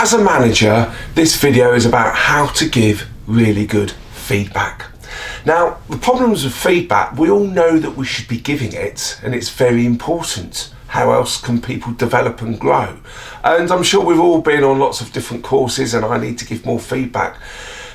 As a manager, this video is about how to give really good feedback. Now, the problems with feedback, we all know that we should be giving it, and it's very important. How else can people develop and grow? And I'm sure we've all been on lots of different courses and I need to give more feedback.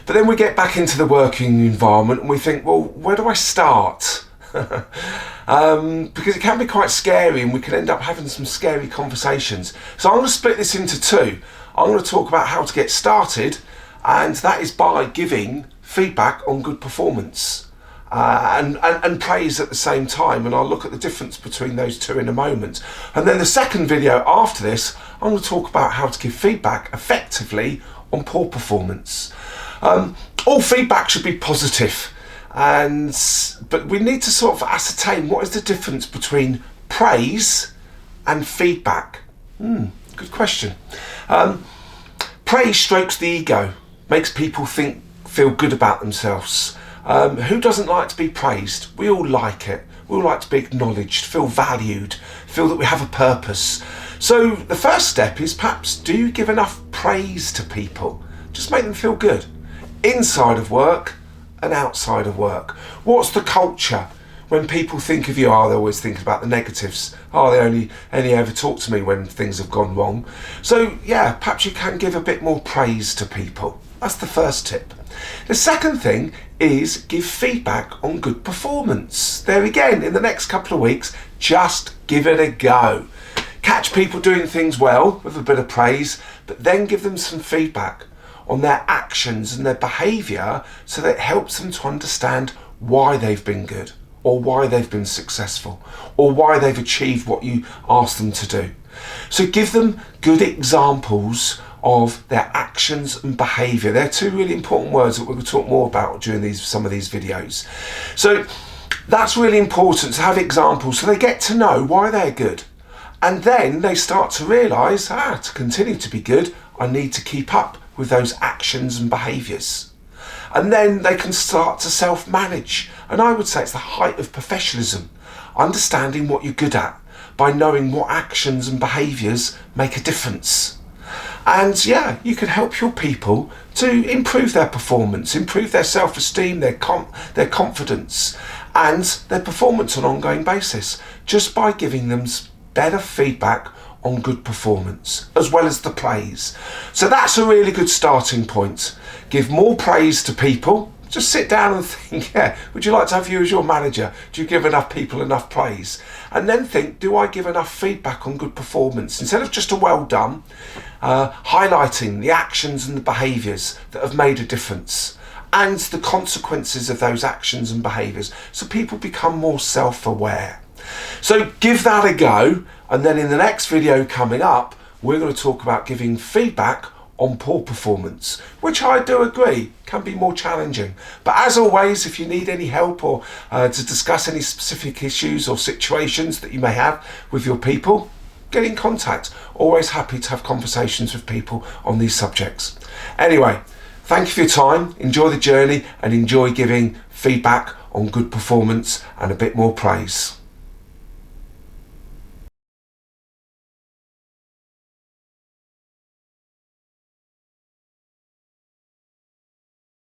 But then we get back into the working environment and we think, well, where do I start? Because it can be quite scary and we can end up having some scary conversations. So I'm going to split this into two. I'm going to talk about how to get started, and that is by giving feedback on good performance and praise at the same time, and I'll look at the difference between those two in a moment. And then the second video after this, I'm going to talk about how to give feedback effectively on poor performance. All feedback should be positive, but we need to sort of ascertain what is the difference between praise and feedback. Good question. Praise strokes the ego, makes people feel good about themselves. Who doesn't like to be praised? We all like it. We all like to be acknowledged, feel valued, feel that we have a purpose. So the first step is perhaps, do you give enough praise to people? Just make them feel good. Inside of work and outside of work. What's the culture? When people think of you, they're always thinking about the negatives. They only ever talk to me when things have gone wrong. So yeah, perhaps you can give a bit more praise to people. That's the first tip. The second thing is give feedback on good performance. There again, in the next couple of weeks, just give it a go. Catch people doing things well with a bit of praise, but then give them some feedback on their actions and their behaviour so that it helps them to understand why they've been good, or why they've been successful, or why they've achieved what you asked them to do. So give them good examples of their actions and behaviour. They're two really important words that we're going to talk more about during some of these videos. So that's really important to have examples so they get to know why they're good. And then they start to realise, to continue to be good, I need to keep up with those actions and behaviours. And then they can start to self-manage. And I would say it's the height of professionalism, understanding what you're good at by knowing what actions and behaviours make a difference. And yeah, you can help your people to improve their performance, improve their self-esteem, their confidence, and their performance on an ongoing basis, just by giving them better feedback on good performance, as well as the praise. So that's a really good starting point. Give more praise to people. Just sit down and think, would you like to have you as your manager? Do you give enough people enough praise? And then think, do I give enough feedback on good performance? Instead of just a well done, highlighting the actions and the behaviours that have made a difference and the consequences of those actions and behaviours, so people become more self-aware. So give that a go, and then in the next video coming up, we're going to talk about giving feedback on poor performance, which I do agree can be more challenging. But as always, if you need any help or to discuss any specific issues or situations that you may have with your people, get in contact. Always happy to have conversations with people on these subjects. Anyway, thank you for your time. Enjoy the journey and enjoy giving feedback on good performance and a bit more praise.